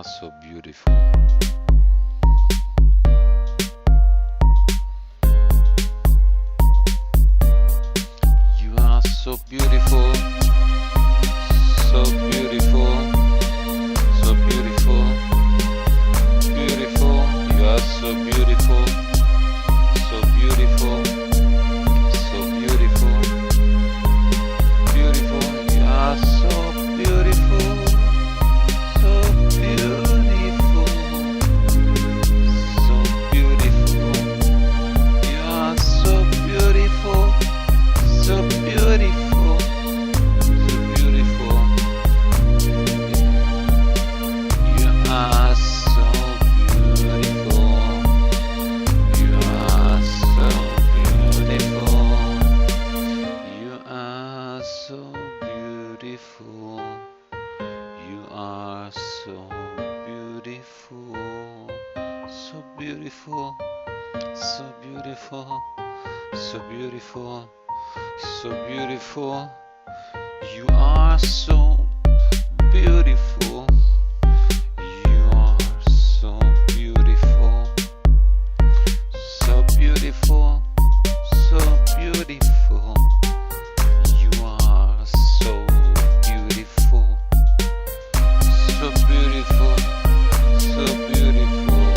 are so beautiful. You are so beautiful, so beautiful, so beautiful, beautiful. You are so beautiful, so beautiful, so beautiful, beautiful. You are so beautiful, so beautiful, so beautiful. You are so beautiful, so beautiful, so beautiful. You are so beautiful. You are so beautiful. You are so beautiful. You are so beautiful. So beautiful. So beautiful. So beautiful. So beautiful. You are so beautiful. You are so beautiful. So beautiful. So beautiful. You are so beautiful. So beautiful. So beautiful.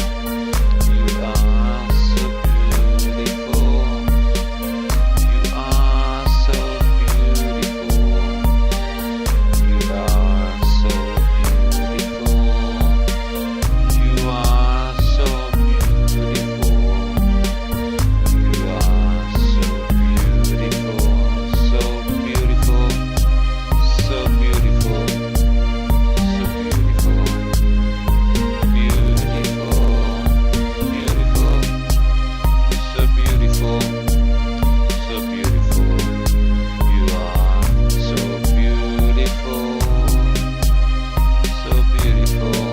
You are so beautiful. You are so beautiful. You are so beautiful. You are so beautiful. You are so beautiful. So beautiful. So beautiful. So beautiful. Beautiful. Beautiful. So beautiful. So beautiful. You are so beautiful. So beautiful.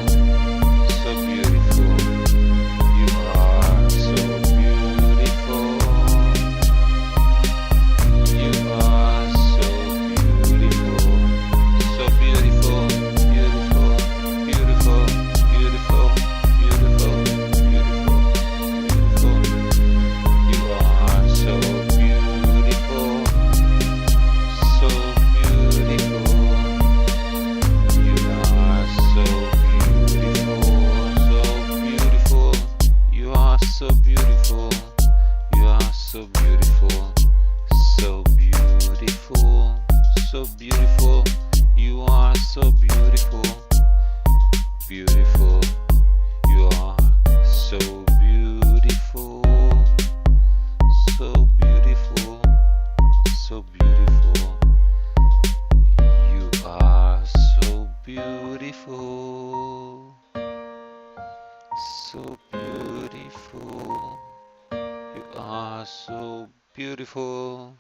So beautiful. You are so beautiful. You are so beautiful. So beautiful. Beautiful. Beautiful. Beautiful. Beautiful. Beautiful. Beautiful. You are so beautiful. So beautiful. You are so beautiful. So beautiful. You are so beautiful. You are so beautiful. So beautiful. So beautiful. You are so beautiful. Beautiful. You are so beautiful. So beautiful. So beautiful. You are so beautiful. So beautiful. You are so beautiful.